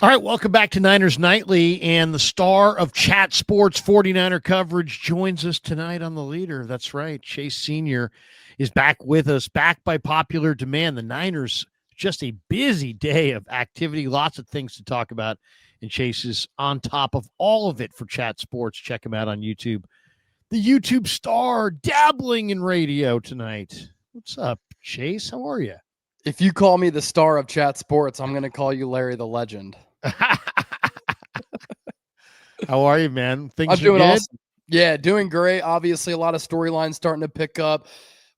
All right, welcome back to Niners Nightly, and the star of Chat Sports 49er coverage joins us tonight on the leader. That's right, Chase Sr. is back with us, back by popular demand. The Niners, just a busy day of activity, lots of things to talk about, and Chase is on top of all of it for Chat Sports. Check him out on YouTube. The YouTube star dabbling in radio tonight. What's up, Chase? How are you? If you call me the star of Chat Sports, I'm going to call you Larry the Legend. How are you, man? Things I'm are doing good? awesome. Yeah, doing great. Obviously, a lot of storylines starting to pick up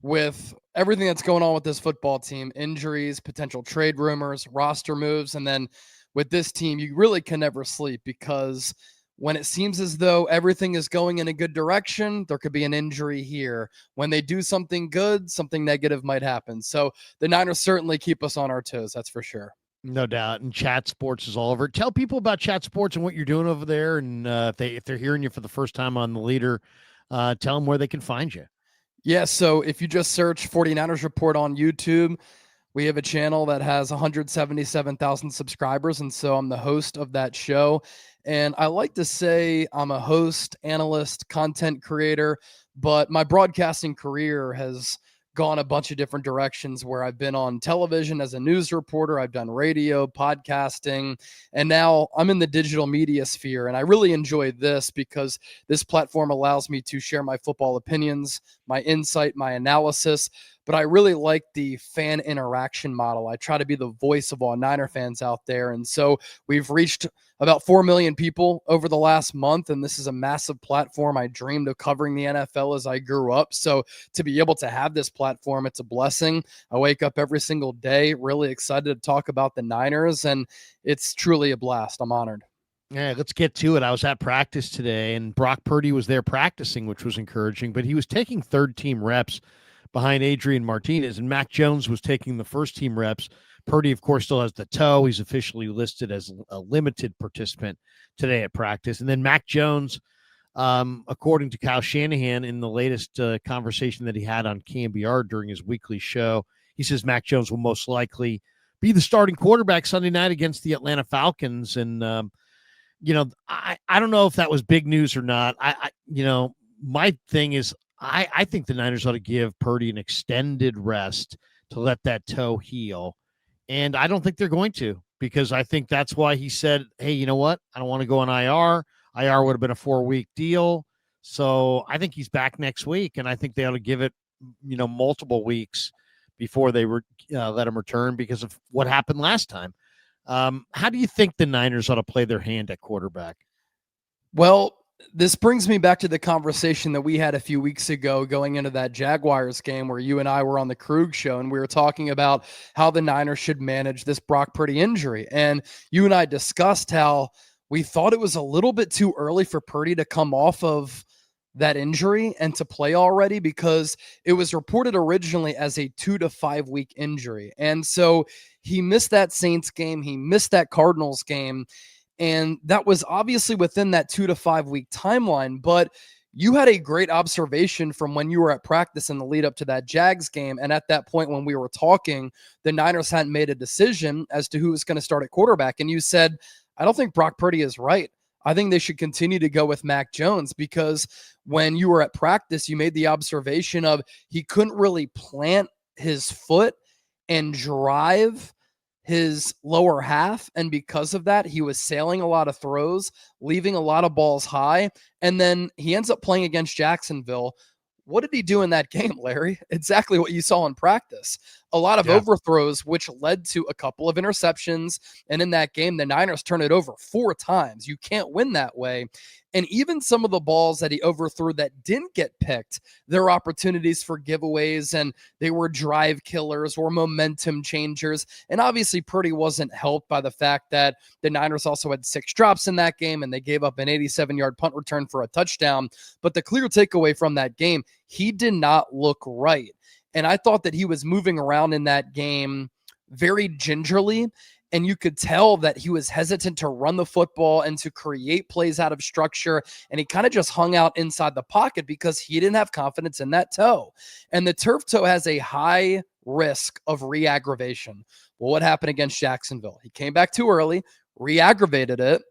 with everything that's going on with this football team. Injuries, potential trade rumors, roster moves. And then with this team, you really can never sleep because when it seems as though everything is going in a good direction, there could be an injury here. When they do something good, something negative might happen. So the Niners certainly keep us on our toes, that's for sure. No doubt. And Chat Sports is all over. Tell people about Chat Sports and what you're doing over there. And if they're hearing you for the first time on the leader, tell them where they can find you. Yeah, so if you just search 49ers Report on YouTube, we have a channel that has 177,000 subscribers. And so I'm the host of that show. And I like to say I'm a host, analyst, content creator, but my broadcasting career has gone a bunch of different directions where I've been on television as a news reporter, I've done radio, podcasting, and now I'm in the digital media sphere. And I really enjoy this because this platform allows me to share my football opinions, my insight, my analysis. But I really like the fan interaction model. I try to be the voice of all Niner fans out there. And so we've reached about 4 million people over the last month, and this is a massive platform. I dreamed of covering the NFL as I grew up. So to be able to have this platform, it's a blessing. I wake up every single day really excited to talk about the Niners, and it's truly a blast. I'm honored. Yeah, let's get to it. I was at practice today, and Brock Purdy was there practicing, which was encouraging, but he was taking third-team reps behind Adrian Martinez, and Mac Jones was taking the first-team reps. Purdy, of course, still has the toe. He's officially listed as a limited participant today at practice. And then Mac Jones, according to Kyle Shanahan in the latest conversation that he had on KMBR during his weekly show, he says Mac Jones will most likely be the starting quarterback Sunday night against the Atlanta Falcons. And, I don't know if that was big news or not. My thing is I think the Niners ought to give Purdy an extended rest to let that toe heal. And I don't think they're going to, because I think that's why he said, hey, you know what? I don't want to go on IR. IR would have been a 4-week deal. So I think he's back next week, and I think they ought to give it, multiple weeks before they let him return because of what happened last time. How do you think the Niners ought to play their hand at quarterback? Well, this brings me back to the conversation that we had a few weeks ago going into that Jaguars game where you and I were on the Krueger show, and we were talking about how the Niners should manage this Brock Purdy injury. And you and I discussed how we thought it was a little bit too early for Purdy to come off of that injury and to play already, because it was reported originally as a 2 to 5 week injury. And so he missed that Saints game. He missed that Cardinals game. And that was obviously within that 2 to 5 week timeline. But you had a great observation from when you were at practice in the lead up to that Jags game. And at that point, when we were talking, the Niners hadn't made a decision as to who was going to start at quarterback. And you said, I don't think Brock Purdy is right. I think they should continue to go with Mac Jones, because when you were at practice, you made the observation of he couldn't really plant his foot and drive his lower half. And because of that, he was sailing a lot of throws, leaving a lot of balls high. And then he ends up playing against Jacksonville. What did he do in that game, Larry? Exactly what you saw in practice. A lot of overthrows, which led to a couple of interceptions. And in that game, the Niners turned it over 4 times. You can't win that way. And even some of the balls that he overthrew that didn't get picked, there were opportunities for giveaways, and they were drive killers or momentum changers. And obviously, Purdy wasn't helped by the fact that the Niners also had 6 drops in that game, and they gave up an 87-yard punt return for a touchdown. But the clear takeaway from that game, he did not look right. And I thought that he was moving around in that game very gingerly. And you could tell that he was hesitant to run the football and to create plays out of structure. And he kind of just hung out inside the pocket because he didn't have confidence in that toe. And the turf toe has a high risk of re-aggravation. Well, what happened against Jacksonville? He came back too early, re-aggravated it,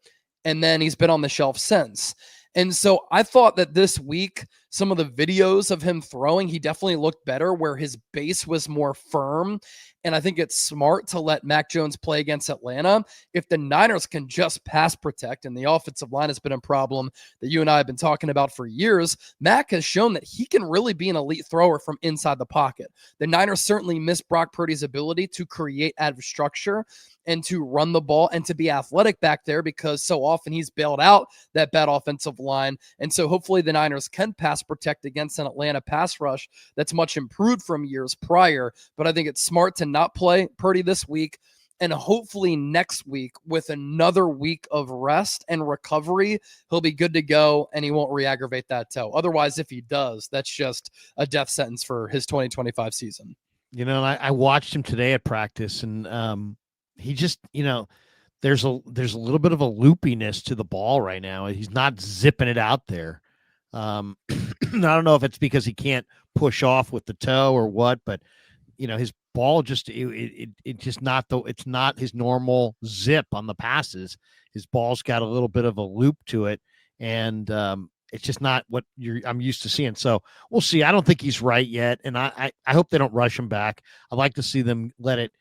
and then he's been on the shelf since. And so I thought that this week, some of the videos of him throwing, he definitely looked better where his base was more firm. And I think it's smart to let Mac Jones play against Atlanta. If the Niners can just pass protect, and the offensive line has been a problem that you and I have been talking about for years, Mac has shown that he can really be an elite thrower from inside the pocket. The Niners certainly miss Brock Purdy's ability to create out of structure and to run the ball and to be athletic back there, because so often he's bailed out that bad offensive line. And so hopefully the Niners can pass protect against an Atlanta pass rush that's much improved from years prior. But I think it's smart to not play Purdy this week, and hopefully next week, with another week of rest and recovery, he'll be good to go and he won't re-aggravate that toe. Otherwise, if he does, that's just a death sentence for his 2025 season. You know, and I watched him today at practice, and he just, there's a little bit of a loopiness to the ball right now. He's not zipping it out there. I don't know if it's because he can't push off with the toe or what, but his ball just it's not his normal zip on the passes. His ball's got a little bit of a loop to it, and it's just not what I'm used to seeing. So we'll see. I don't think he's right yet, and I hope they don't rush him back. I'd like to see them let it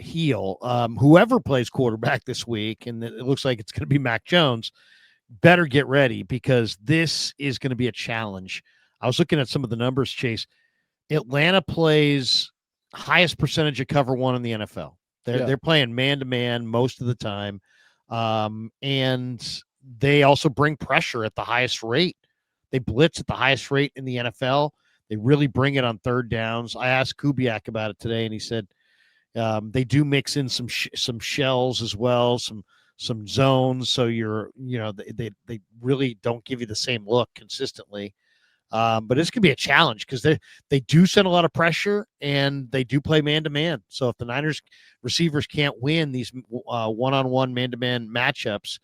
heal. Whoever plays quarterback this week, and it looks like it's going to be Mac Jones, better get ready, because this is going to be a challenge. I was looking at some of the numbers, Chase. Atlanta plays highest percentage of cover one in the NFL. They're playing man-to-man most of the time. And they also bring pressure at the highest rate. They blitz at the highest rate in the NFL. They really bring it on third downs. I asked Kubiak about it today, and he said they do mix in some shells as well, some zones. So they really don't give you the same look consistently. But it's going to be a challenge because they do send a lot of pressure, and they do play man-to-man. So if the Niners receivers can't win these one-on-one man-to-man matchups,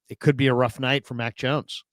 it could be a rough night for Mac Jones.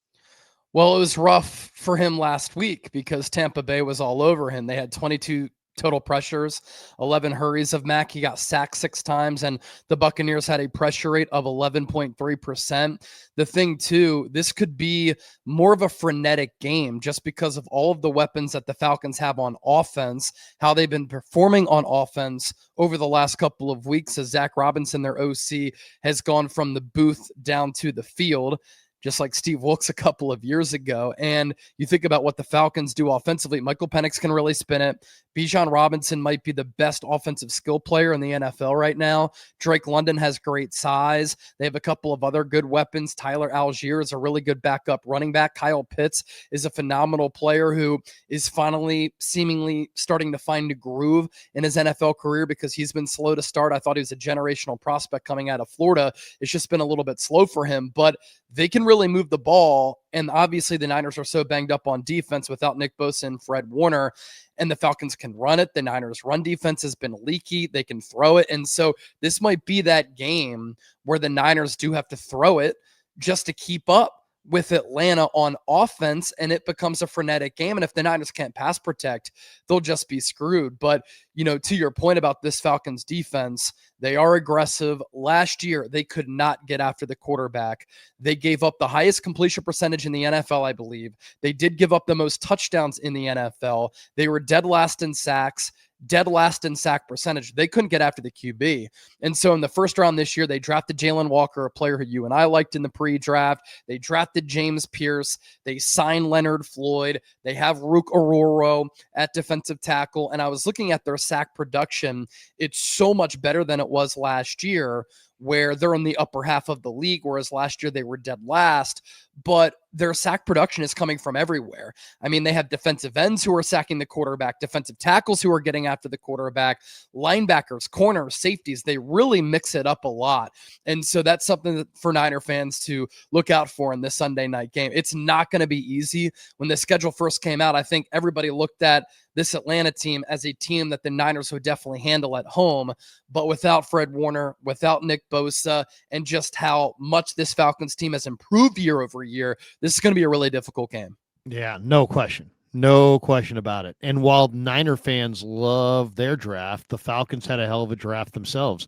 Well, it was rough for him last week because Tampa Bay was all over him. They had 22 total pressures, 11 hurries of Mac. He got sacked 6 times, and the Buccaneers had a pressure rate of 11.3%. The thing, too, this could be more of a frenetic game just because of all of the weapons that the Falcons have on offense, how they've been performing on offense over the last couple of weeks as Zach Robinson, their OC, has gone from the booth down to the field, just like Steve Wilkes a couple of years ago. And you think about what the Falcons do offensively. Michael Penix can really spin it. Bijan Robinson might be the best offensive skill player in the NFL right now. Drake London has great size. They have a couple of other good weapons. Tyler Algier is a really good backup running back. Kyle Pitts is a phenomenal player who is finally seemingly starting to find a groove in his NFL career because he's been slow to start. I thought he was a generational prospect coming out of Florida. It's just been a little bit slow for him, but they can really move the ball. And obviously the Niners are so banged up on defense without Nick Bosa and Fred Warner, and the Falcons can run it. The Niners run defense has been leaky. They can throw it. And so this might be that game where the Niners do have to throw it just to keep up with Atlanta on offense, and it becomes a frenetic game. And if the Niners can't pass protect, they'll just be screwed. But, to your point about this Falcons defense, they are aggressive. Last year, they could not get after the quarterback. They gave up the highest completion percentage in the NFL, I believe. They did give up the most touchdowns in the NFL. They were dead last in sacks, dead last in sack percentage. They couldn't get after the QB. And so in the first round this year, they drafted Jalen Walker, a player who you and I liked in the pre-draft. They drafted James Pierce. They signed Leonard Floyd. They have Rook Ororo at defensive tackle. And I was looking at their sack production. It's so much better than it was last year, where they're in the upper half of the league, whereas last year they were dead last. But their sack production is coming from everywhere. I mean, they have defensive ends who are sacking the quarterback, defensive tackles who are getting after the quarterback, linebackers, corners, safeties. They really mix it up a lot. And so that's something for Niner fans to look out for in this Sunday night game. It's not going to be easy. When the schedule first came out, I think everybody looked at this Atlanta team as a team that the Niners would definitely handle at home. But without Fred Warner, without Nick Bosa, and just how much this Falcons team has improved year over year, this is going to be a really difficult game. Yeah, no question. No question about it. And while Niner fans love their draft, the Falcons had a hell of a draft themselves.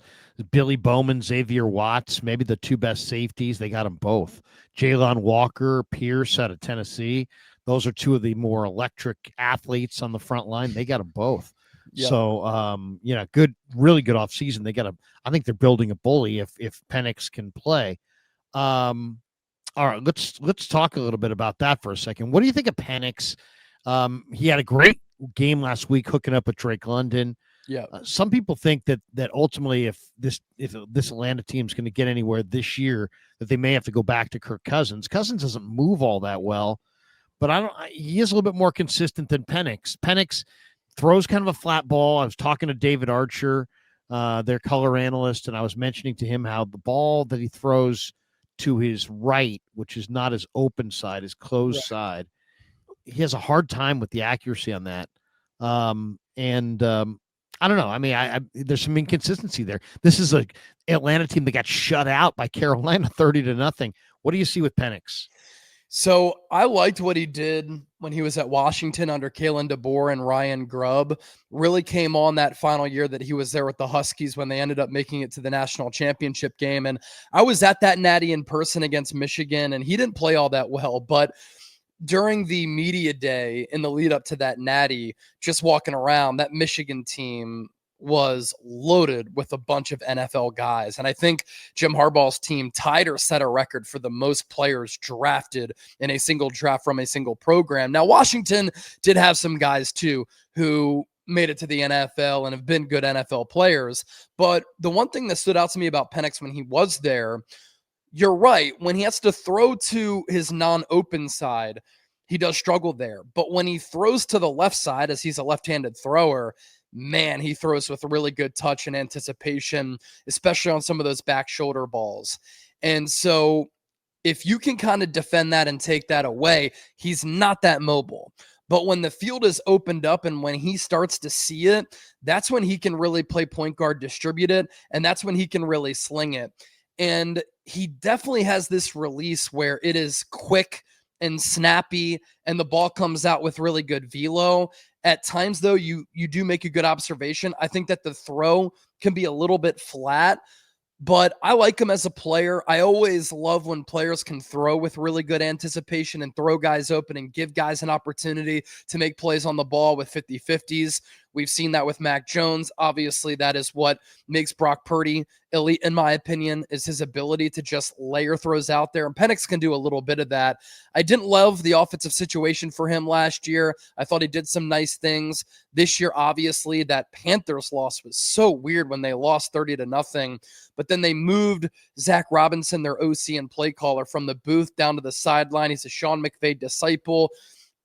Billy Bowman, Xavier Watts, maybe the two best safeties. They got them both. Jalen Walker, Pierce out of Tennessee. Those are two of the more electric athletes on the front line. They got them both. Yep. So, good, really good offseason. I think they're building a bully if Penix can play. All right, let's talk a little bit about that for a second. What do you think of Penix? He had a great game last week hooking up with Drake London. Yeah. Some people think that ultimately, if this Atlanta team is going to get anywhere this year, that they may have to go back to Kirk Cousins. Cousins doesn't move all that well, but he is a little bit more consistent than Penix. Penix throws kind of a flat ball. I was talking to David Archer, their color analyst, and I was mentioning to him how the ball that he throws to his right, which is not his open side, his closed side, he has a hard time with the accuracy on that. I don't know. I mean, there's some inconsistency there. This is a Atlanta team that got shut out by Carolina 30-0. What do you see with Penix? So I liked what he did when he was at Washington under Kalen DeBoer and Ryan Grubb. Really came on that final year that he was there with the Huskies when they ended up making it to the national championship game. And I was at that natty in person against Michigan, and he didn't play all that well. But during the media day in the lead up to that natty, just walking around, that Michigan team was loaded with a bunch of NFL guys. And I think Jim Harbaugh's team tied or set a record for the most players drafted in a single draft from a single program. Now, Washington did have some guys too who made it to the NFL and have been good NFL players. But the one thing that stood out to me about Penix when he was there, you're right, when he has to throw to his non-open side, he does struggle there. But when he throws to the left side, as he's a left-handed thrower, man, he throws with really good touch and anticipation, especially on some of those back shoulder balls. And so if you can kind of defend that and take that away, he's not that mobile. But when the field is opened up and when he starts to see it, that's when he can really play point guard, distribute it, and that's when he can really sling it. And he definitely has this release where it is quick and snappy, and the ball comes out with really good velo. At times, though, you do make a good observation. I think that the throw can be a little bit flat, but I like him as a player. I always love when players can throw with really good anticipation and throw guys open and give guys an opportunity to make plays on the ball with 50-50s. We've seen that with Mac Jones. Obviously, that is what makes Brock Purdy elite, in my opinion, is his ability to just layer throws out there. And Penix can do a little bit of that. I didn't love the offensive situation for him last year. I thought he did some nice things. This year, obviously, that Panthers loss was so weird when they lost 30-0. But then they moved Zach Robinson, their OC and play caller, from the booth down to the sideline. He's a Sean McVay disciple.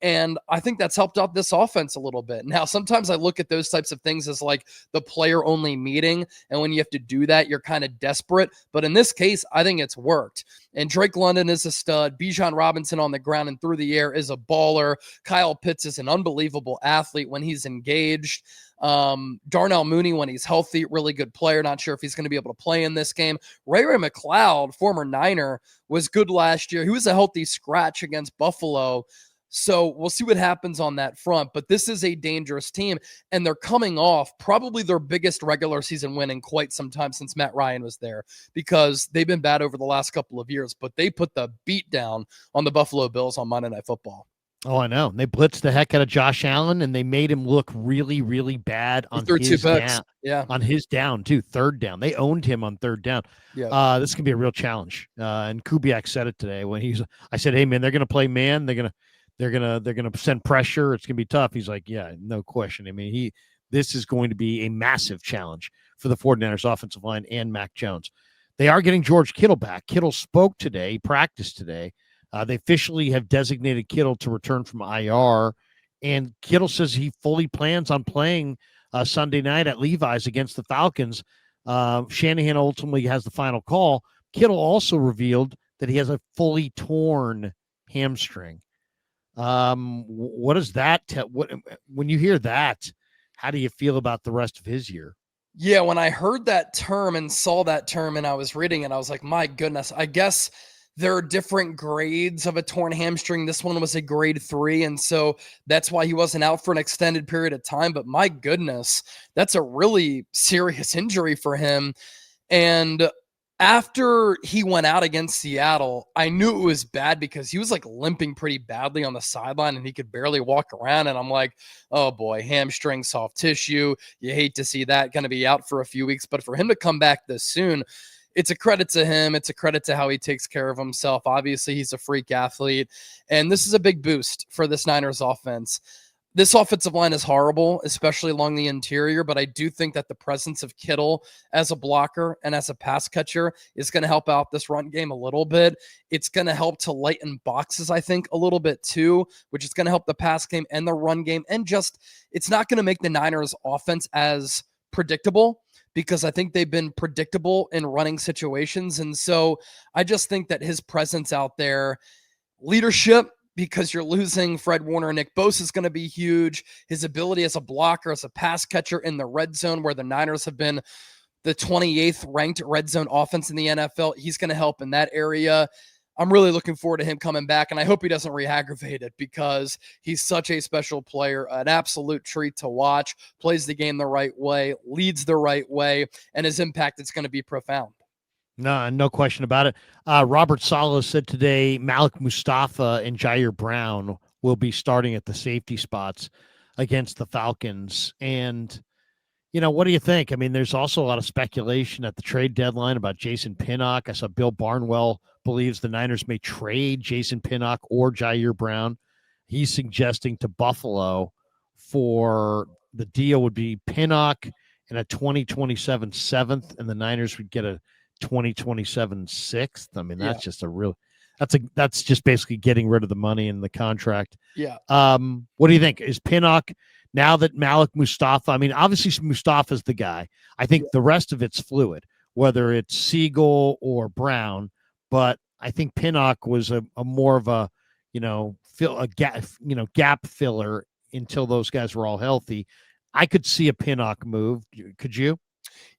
And I think that's helped out this offense a little bit. Now, sometimes I look at those types of things as like the player-only meeting. And when you have to do that, you're kind of desperate. But in this case, I think it's worked. And Drake London is a stud. Bijan Robinson on the ground and through the air is a baller. Kyle Pitts is an unbelievable athlete when he's engaged. Darnell Mooney, when he's healthy, really good player. Not sure if he's going to be able to play in this game. Ray McLeod, former Niner, was good last year. He was a healthy scratch against Buffalo. So we'll see what happens on that front. But this is a dangerous team, and they're coming off probably their biggest regular season win in quite some time since Matt Ryan was there, because they've been bad over the last couple of years. But they put the beat down on the Buffalo Bills on Monday Night Football. Oh, I know. They blitzed the heck out of Josh Allen, and they made him look really, really bad on his down. Yeah, on his down too. Third down, they owned him on third down. Yeah, this can be a real challenge. And Kubiak said it today when I said, "Hey man, they're going to play man. They're gonna send pressure. It's gonna be tough." He's like, "Yeah, no question." I mean, this is going to be a massive challenge for the 49ers offensive line and Mac Jones. They are getting George Kittle back. Kittle spoke today, he practiced today. They officially have designated Kittle to return from IR, and Kittle says he fully plans on playing Sunday night at Levi's against the Falcons. Shanahan ultimately has the final call. Kittle also revealed that he has a fully torn hamstring. What does that when you hear that, how do you feel about the rest of his year? Yeah, when I heard that term and saw that term and I was reading it, I was like, my goodness, I guess there are different grades of a torn hamstring. This one was a grade 3, and so that's why he wasn't out for an extended period of time. But my goodness, that's a really serious injury for him. And after he went out against Seattle, I knew it was bad because he was like limping pretty badly on the sideline and he could barely walk around. And I'm like, oh boy, hamstring, soft tissue. You hate to see that, going to be out for a few weeks. But for him to come back this soon, it's a credit to him. It's a credit to how he takes care of himself. Obviously, he's a freak athlete. And this is a big boost for this Niners offense. This offensive line is horrible, especially along the interior, but I do think that the presence of Kittle as a blocker and as a pass catcher is going to help out this run game a little bit. It's going to help to lighten boxes, I think, a little bit too, which is going to help the pass game and the run game. And just, it's not going to make the Niners offense as predictable because I think they've been predictable in running situations. And so I just think that his presence out there, leadership, because you're losing Fred Warner and Nick Bosa is going to be huge. His ability as a blocker, as a pass catcher in the red zone, where the Niners have been the 28th ranked red zone offense in the NFL, he's going to help in that area. I'm really looking forward to him coming back, and I hope he doesn't re-aggravate it because he's such a special player, an absolute treat to watch, plays the game the right way, leads the right way, and his impact is going to be profound. No question about it. Robert Saleh said today Malik Mustafa and Jair Brown will be starting at the safety spots against the Falcons. And, what do you think? I mean, there's also a lot of speculation at the trade deadline about Jason Pinnock. I saw Bill Barnwell believes the Niners may trade Jason Pinnock or Jair Brown. He's suggesting to Buffalo for the deal would be Pinnock and a 2027 7th, and the Niners would get a 2027 6th. I mean, that's just that's just basically getting rid of the money in the contract. Yeah. What do you think? Is Pinnock, now that Malik Mustafa, I mean, obviously Mustafa's the guy. I think the rest of it's fluid, whether it's Siegel or Brown, but I think Pinnock was a more of a, gap filler until those guys were all healthy. I could see a Pinnock move. Could you?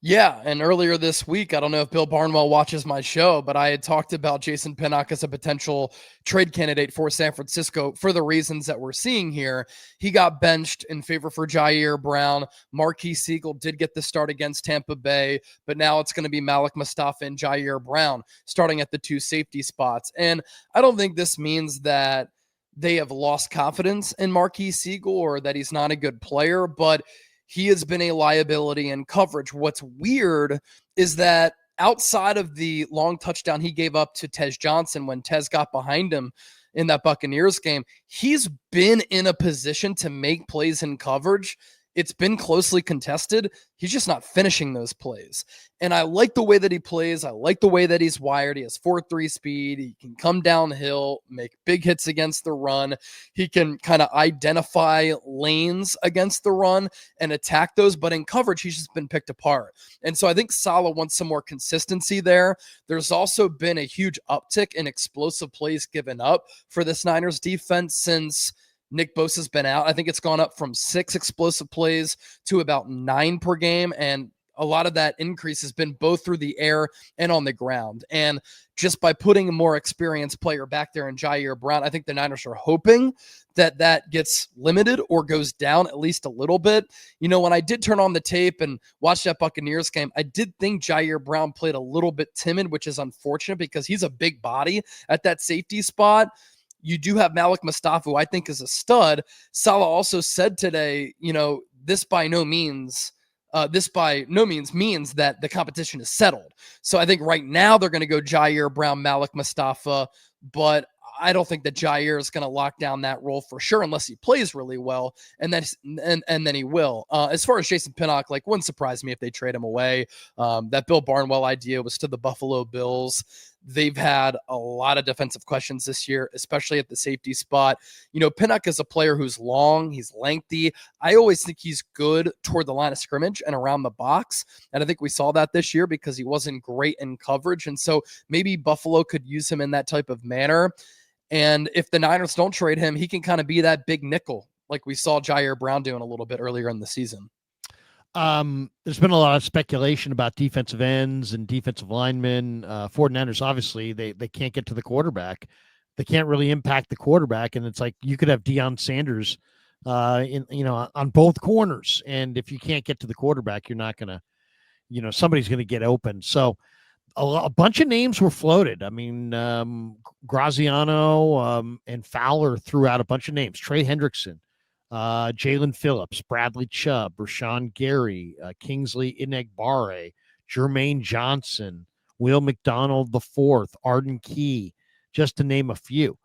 Yeah, and earlier this week, I don't know if Bill Barnwell watches my show, but I had talked about Jason Pinnock as a potential trade candidate for San Francisco for the reasons that we're seeing here. He got benched in favor for Jair Brown. Marquise Siegel did get the start against Tampa Bay, but now it's going to be Malik Mustafa and Jair Brown starting at the 2 safety spots. And I don't think this means that they have lost confidence in Marquise Siegel or that he's not a good player, but he has been a liability in coverage. What's weird is that outside of the long touchdown he gave up to Tez Johnson when Tez got behind him in that Buccaneers game, he's been in a position to make plays in coverage. It's been closely contested. He's just not finishing those plays. And I like the way that he plays. I like the way that he's wired. He has 4.3 speed. He can come downhill, make big hits against the run. He can kind of identify lanes against the run and attack those. But in coverage, he's just been picked apart. And so I think Saleh wants some more consistency there. There's also been a huge uptick in explosive plays given up for this Niners defense since Nick Bosa's been out. I think it's gone up from 6 explosive plays to about 9 per game. And a lot of that increase has been both through the air and on the ground. And just by putting a more experienced player back there in Jair Brown, I think the Niners are hoping that that gets limited or goes down at least a little bit. When I did turn on the tape and watch that Buccaneers game, I did think Jair Brown played a little bit timid, which is unfortunate because he's a big body at that safety spot. You do have Malik Mustafa, who I think is a stud. Saleh also said today, this by no means means that the competition is settled. So I think right now they're going to go Jair Brown, Malik Mustafa, but I don't think that Jair is going to lock down that role for sure unless he plays really well, and then he will. As far as Jason Pinnock, wouldn't surprise me if they trade him away. That Bill Barnwell idea was to the Buffalo Bills. They've had a lot of defensive questions this year, especially at the safety spot. Pinnock is a player who's long, he's lengthy. I always think he's good toward the line of scrimmage and around the box. And I think we saw that this year because he wasn't great in coverage. And so maybe Buffalo could use him in that type of manner. And if the Niners don't trade him, he can kind of be that big nickel like we saw Jair Brown doing a little bit earlier in the season. There's been a lot of speculation about defensive ends and defensive linemen. 49ers, obviously, they can't get to the quarterback. They can't really impact the quarterback. And it's like you could have Deion Sanders on both corners. And if you can't get to the quarterback, you're not going to, somebody's going to get open. So a bunch of names were floated. I mean, Graziano and Fowler threw out a bunch of names. Trey Hendrickson, Jalen Phillips, Bradley Chubb, Rashawn Gary, Kingsley Enagbare, Jermaine Johnson, Will McDonald IV, Arden Key, just to name a few.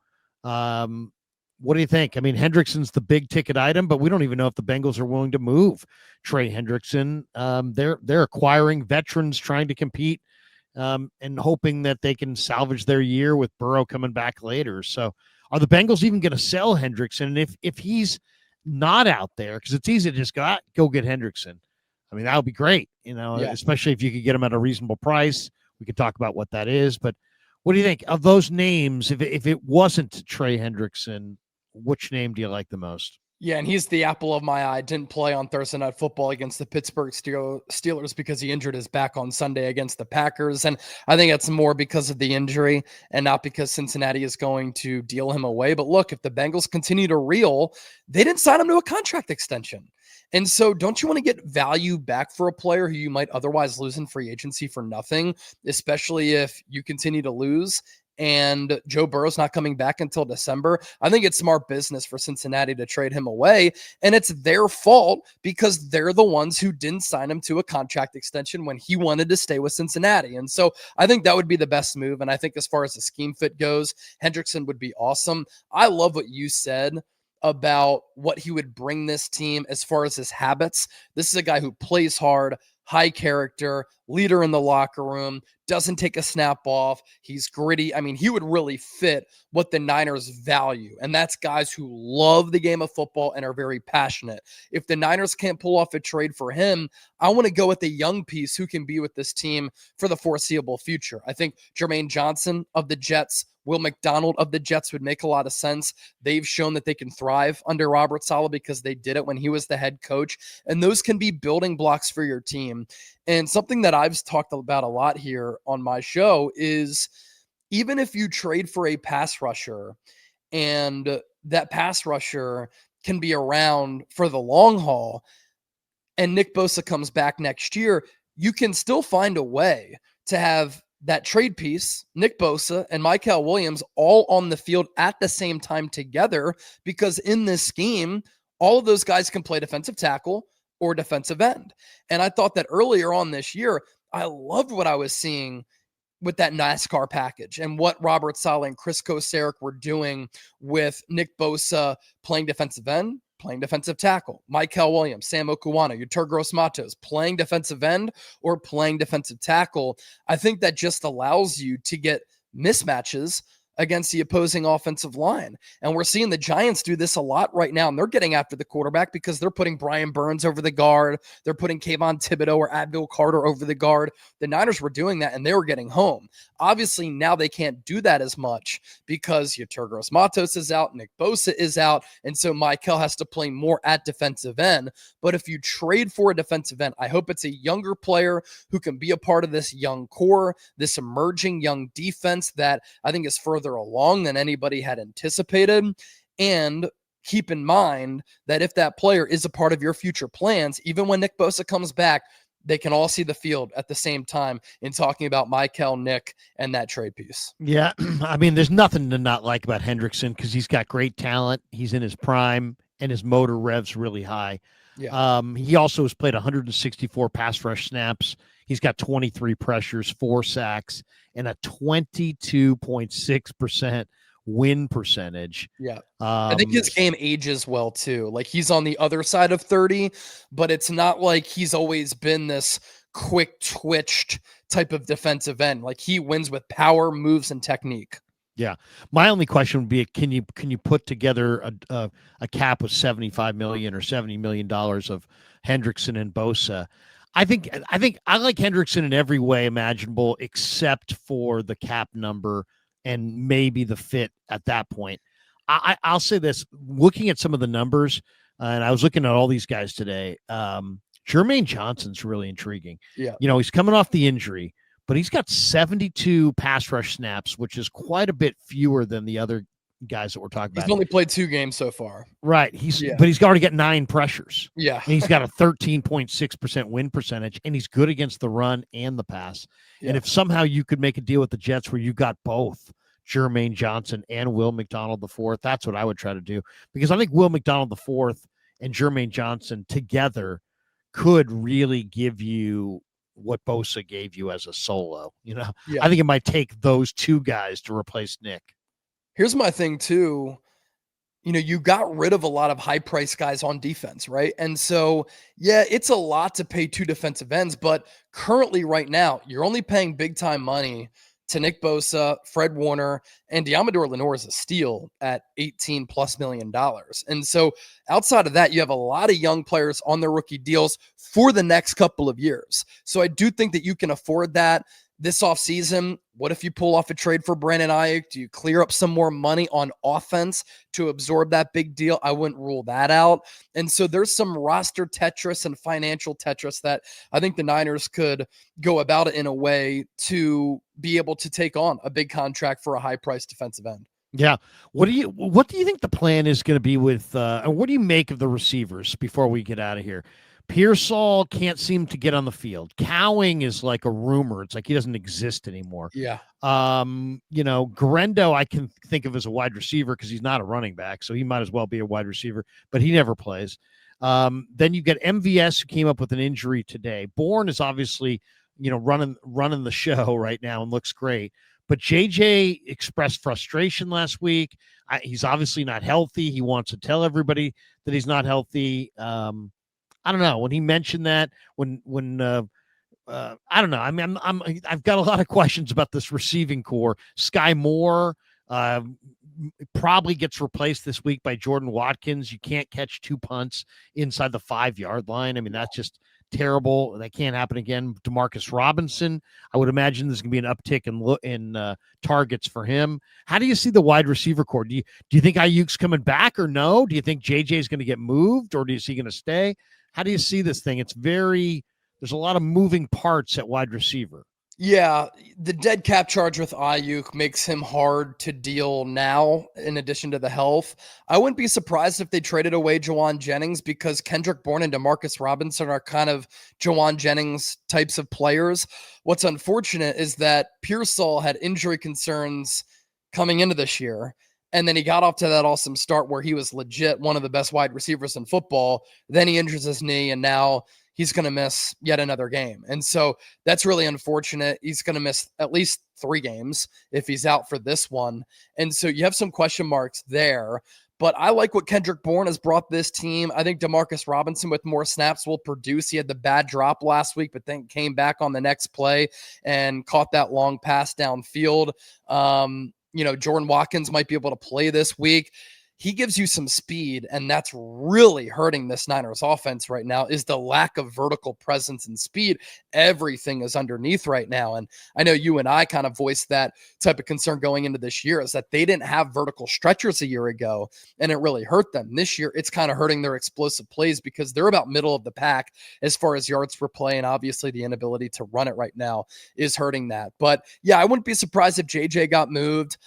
What do you think? I mean, Hendrickson's the big ticket item, but we don't even know if the Bengals are willing to move Trey Hendrickson. They're acquiring veterans, trying to compete, and hoping that they can salvage their year with Burrow coming back later. So are the Bengals even going to sell Hendrickson? And if he's not out there, because it's easy to just go get Hendrickson. I mean, that would be great, especially if you could get him at a reasonable price. We could talk about what that is. But what do you think of those names? If it wasn't Trey Hendrickson, which name do you like the most? Yeah, and he's the apple of my eye. Didn't play on Thursday Night Football against the Pittsburgh Steelers because he injured his back on Sunday against the Packers. And I think it's more because of the injury and not because Cincinnati is going to deal him away. But look, if the Bengals continue to reel, they didn't sign him to a contract extension. And so don't you want to get value back for a player who you might otherwise lose in free agency for nothing, especially if you continue to lose and Joe Burrow's not coming back until December? I think it's smart business for Cincinnati to trade him away, and it's their fault because they're the ones who didn't sign him to a contract extension when he wanted to stay with Cincinnati. And so I think that would be the best move. And I think as far as the scheme fit goes, Hendrickson would be awesome. I love what you said about what he would bring this team as far as his habits. This is a guy who plays hard, high character, leader in the locker room, doesn't take a snap off. He's gritty. I mean, he would really fit what the Niners value. And that's guys who love the game of football and are very passionate. If the Niners can't pull off a trade for him, I want to go with a young piece who can be with this team for the foreseeable future. I think Jermaine Johnson of the Jets, Will McDonald of the Jets would make a lot of sense. They've shown that they can thrive under Robert Saleh because they did it when he was the head coach. And those can be building blocks for your team. And something that I've talked about a lot here on my show is even if you trade for a pass rusher and that pass rusher can be around for the long haul and Nick Bosa comes back next year, you can still find a way to have that trade piece, Nick Bosa and Mykel Williams, all on the field at the same time together, because in this scheme, all of those guys can play defensive tackle or defensive end. And I thought that earlier on this year, I loved what I was seeing with that NASCAR package and what Robert Saleh and Chris Kosarek were doing with Nick Bosa playing defensive end, playing defensive tackle, Mykel Williams, Sam Okuwana, Yeturgros Matos playing defensive end or playing defensive tackle. I think that just allows you to get mismatches against the opposing offensive line. And we're seeing the Giants do this a lot right now, and they're getting after the quarterback because they're putting Brian Burns over the guard. They're putting Kayvon Thibodeau or Abdul Carter over the guard. The Niners were doing that, and they were getting home. Obviously, now they can't do that as much because Yeturgros Matos is out, Nick Bosa is out, and so Mykel has to play more at defensive end. But if you trade for a defensive end, I hope it's a younger player who can be a part of this young core, this emerging young defense that I think is further along than anybody had anticipated. And keep in mind that if that player is a part of your future plans, even when Nick Bosa comes back, they can all see the field at the same time in talking about Mykel, Nick, and that trade piece. Yeah, I mean, there's nothing to not like about Hendrickson because he's got great talent. He's in his prime, and his motor revs really high. Yeah. He also has played 164 pass rush snaps. He's got 23 pressures, 4 sacks, and a 22.6% win percentage. Yeah. I think his game ages well too. Like he's on the other side of 30, but it's not like he's always been this quick twitched type of defensive end. Like he wins with power, moves, and technique. Yeah. My only question would be, can you put together a cap of $75 million or $70 million of Hendrickson and Bosa? I think I like Hendrickson in every way imaginable, except for the cap number and maybe the fit at that point. I'll say this, looking at some of the numbers, and I was looking at all these guys today, Jermaine Johnson's really intriguing. Yeah. He's coming off the injury, but he's got 72 pass rush snaps, which is quite a bit fewer than the other guys that we're talking about. He's only played 2 games so far. Right. But he's already got 9 pressures. Yeah. And he's got a 13.6% win percentage, and he's good against the run and the pass. Yeah. And if somehow you could make a deal with the Jets where you got both Jermaine Johnson and Will McDonald IV, that's what I would try to do, because I think Will McDonald IV and Jermaine Johnson together could really give you what Bosa gave you as a solo. I think it might take those 2 guys to replace Nick. Here's my thing too. You got rid of a lot of high price guys on defense, right? And so, yeah, it's a lot to pay 2 defensive ends, but currently right now, you're only paying big time money to Nick Bosa, Fred Warner, and Diamador Lenore is a steal at $18+ million. And so outside of that, you have a lot of young players on their rookie deals for the next couple of years. So I do think that you can afford that. This offseason, what if you pull off a trade for Brandon Ayuk? Do you clear up some more money on offense to absorb that big deal? I wouldn't rule that out. And so there's some roster Tetris and financial Tetris that I think the Niners could go about it in a way to be able to take on a big contract for a high-priced defensive end. Yeah. What do you think the plan is going to be with and what do you make of the receivers before we get out of here? Pearsall can't seem to get on the field. Cowing is like a rumor. It's like he doesn't exist anymore. Yeah. Garendo I can think of as a wide receiver because he's not a running back, so he might as well be a wide receiver, but he never plays. Then you get MVS, who came up with an injury today. Bourne is obviously, running the show right now and looks great. But JJ expressed frustration last week. He's obviously not healthy. He wants to tell everybody that he's not healthy. I don't know when he mentioned that I don't know. I mean, I've got a lot of questions about this receiving core. Sky Moore probably gets replaced this week by Jordan Watkins. You can't catch 2 punts inside the 5-yard line. I mean, that's just terrible. That can't happen again. Demarcus Robinson, I would imagine there's going to be an uptick in targets for him. How do you see the wide receiver core? Do you think Ayuk's coming back or no? Do you think JJ is going to get moved or is he going to stay? How do you see this thing? There's a lot of moving parts at wide receiver. Yeah, the dead cap charge with Ayuk makes him hard to deal now, in addition to the health. I wouldn't be surprised if they traded away Jawan Jennings because Kendrick Bourne and Demarcus Robinson are kind of Jawan Jennings types of players. What's unfortunate is that Pearsall had injury concerns coming into this year. And then he got off to that awesome start where he was legit one of the best wide receivers in football. Then he injures his knee, and now he's going to miss yet another game. And so that's really unfortunate. He's going to miss at least 3 games if he's out for this one. And so you have some question marks there. But I like what Kendrick Bourne has brought this team. I think Demarcus Robinson with more snaps will produce. He had the bad drop last week, but then came back on the next play and caught that long pass downfield. Jordan Watkins might be able to play this week. He gives you some speed, and that's really hurting this Niners offense right now is the lack of vertical presence and speed. Everything is underneath right now. And I know you and I kind of voiced that type of concern going into this year is that they didn't have vertical stretchers a year ago, and it really hurt them. This year, it's kind of hurting their explosive plays because they're about middle of the pack as far as yards per play, and obviously the inability to run it right now is hurting that. But yeah, I wouldn't be surprised if JJ got moved.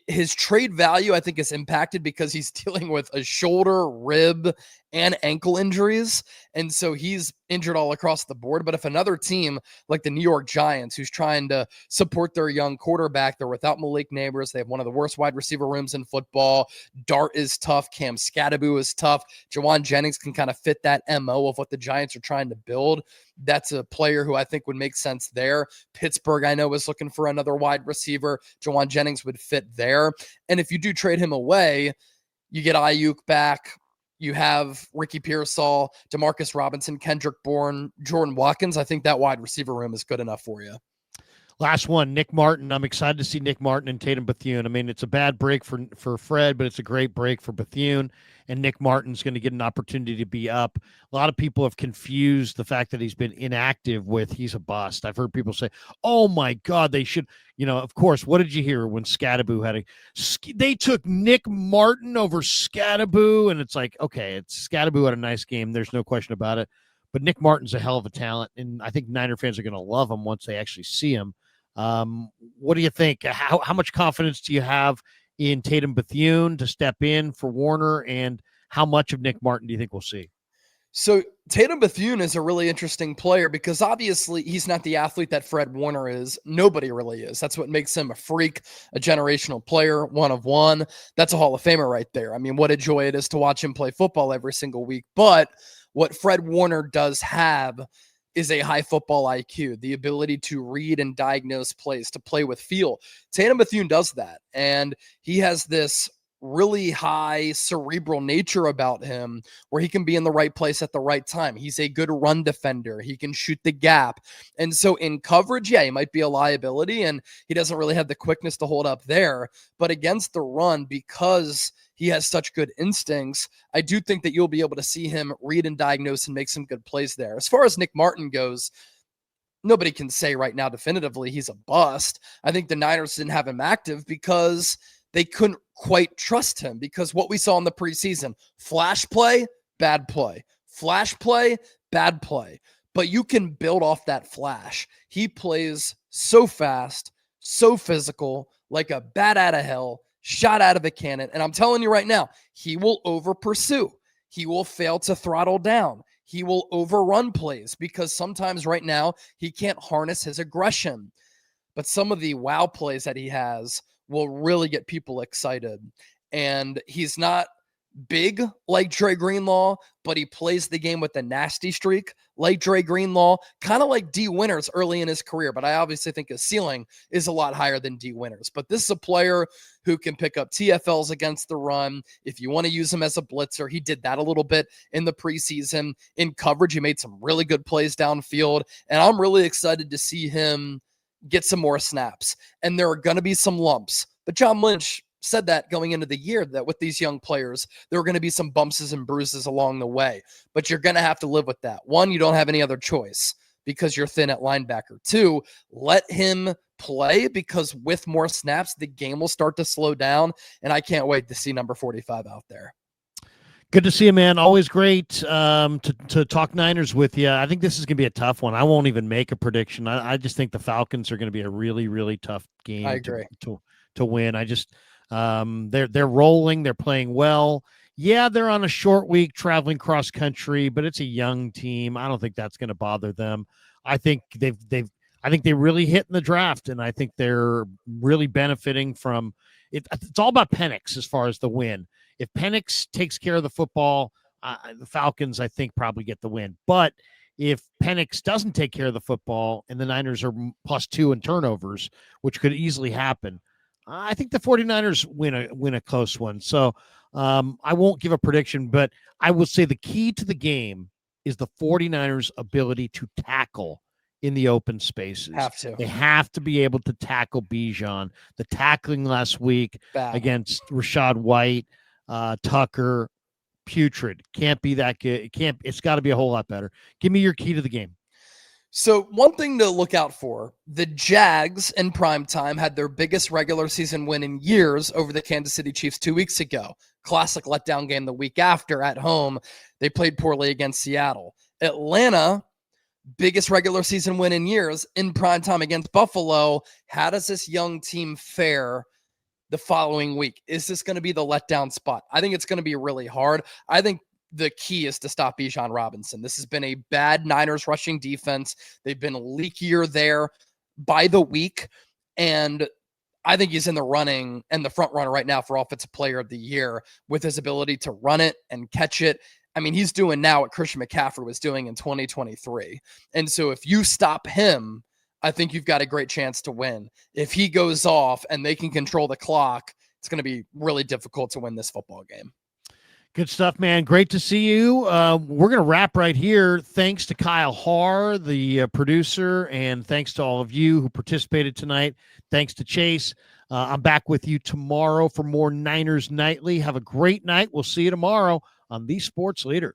His trade value, I think, is impacted because he's dealing with a shoulder, rib, and ankle injuries. And so he's injured all across the board. But if another team like the New York Giants, who's trying to support their young quarterback, they're without Malik Neighbors. They have one of the worst wide receiver rooms in football. Dart is tough. Cam Scadaboo is tough. Jawan Jennings can kind of fit that MO of what the Giants are trying to build. That's a player who I think would make sense there. Pittsburgh, I know, is looking for another wide receiver. Jawan Jennings would fit there. And if you do trade him away, you get Ayuk back. You have Ricky Pearsall, Demarcus Robinson, Kendrick Bourne, Jordan Watkins. I think that wide receiver room is good enough for you. Last one, Nick Martin. I'm excited to see Nick Martin and Tatum Bethune. I mean, it's a bad break for Fred, but it's a great break for Bethune. And Nick Martin's going to get an opportunity to be up. A lot of people have confused the fact that he's been inactive with he's a bust. I've heard people say, "Oh my God, they should." Of course, what did you hear when Scadaboo they took Nick Martin over Scadaboo, and it's like, okay, Scadaboo had a nice game. There's no question about it. But Nick Martin's a hell of a talent, and I think Niner fans are going to love him once they actually see him. What do you think? How much confidence do you have in Tatum Bethune to step in for Warner, and how much of Nick Martin do you think we'll see? So Tatum Bethune is a really interesting player because obviously he's not the athlete that Fred Warner is. Nobody really is. That's what makes him a freak, a generational player, one of one. That's a Hall of Famer right there. I mean, what a joy it is to watch him play football every single week. But what Fred Warner does have is a high football IQ, the ability to read and diagnose plays, to play with feel. Tatum Bethune does that, and he has this really high cerebral nature about him where he can be in the right place at the right time. He's a good run defender. He can shoot the gap. And so in coverage, yeah, he might be a liability and he doesn't really have the quickness to hold up there. But against the run, because he has such good instincts, I do think that you'll be able to see him read and diagnose and make some good plays there. As far as Nick Martin goes, nobody can say right now definitively he's a bust. I think the Niners didn't have him active because they couldn't quite trust him, because what we saw in the preseason, flash play, bad play, flash play, bad play. But you can build off that flash. He plays so fast, so physical, like a bat out of hell, shot out of a cannon. And I'm telling you right now, he will over pursue. He will fail to throttle down. He will overrun plays because sometimes right now he can't harness his aggression. But some of the wow plays that he has will really get people excited. And he's not big like Dre Greenlaw, but he plays the game with a nasty streak like Dre Greenlaw, kind of like D Winters early in his career. But I obviously think his ceiling is a lot higher than D Winters. But this is a player who can pick up TFLs against the run. If you want to use him as a blitzer, he did that a little bit in the preseason. In coverage, he made some really good plays downfield. And I'm really excited to see him get some more snaps. And there are going to be some lumps. But John Lynch said that going into the year, that with these young players, there are going to be some bumps and bruises along the way. But you're going to have to live with that. One, you don't have any other choice because you're thin at linebacker. Two, let him play, because with more snaps, the game will start to slow down. And I can't wait to see number 45 out there. Good to see you, man. Always great to talk Niners with you. I think this is going to be a tough one. I won't even make a prediction. I just think the Falcons are going to be a really, really tough game I agree. to win. I just they're rolling. They're playing well. Yeah, they're on a short week traveling cross country, but it's a young team. I don't think that's going to bother them. I think they really hit in the draft, and I think they're really benefiting from it. It's all about Penix as far as the win. If Penix takes care of the football, the Falcons, I think, probably get the win. But if Penix doesn't take care of the football and the Niners are +2 in turnovers, which could easily happen, I think the 49ers win a close one. So I won't give a prediction, but I will say the key to the game is the 49ers' ability to tackle in the open spaces. They have to be able to tackle Bijan. The tackling last week against Rashad White, Tucker, putrid. Can't be that good. It's got to be a whole lot better. Give me your key to the game. So one thing to look out for, the Jags in primetime had their biggest regular season win in years over the Kansas City Chiefs 2 weeks ago. Classic letdown game the week after at home. They played poorly against Seattle. Atlanta, biggest regular season win in years in primetime against Buffalo. How does this young team fare the following week? Is this going to be the letdown spot? I think it's going to be really hard. I think the key is to stop Bijan Robinson. This has been a bad Niners rushing defense. They've been leakier there by the week. And I think he's in the running and the front runner right now for Offensive Player of the Year with his ability to run it and catch it. I mean, he's doing now what Christian McCaffrey was doing in 2023. And so if you stop him, I think you've got a great chance to win. If he goes off and they can control the clock, it's going to be really difficult to win this football game. Good stuff, man. Great to see you. We're going to wrap right here. Thanks to Kyle Haar, the producer, and thanks to all of you who participated tonight. Thanks to Chase. I'm back with you tomorrow for more Niners Nightly. Have a great night. We'll see you tomorrow on The Sports Leader.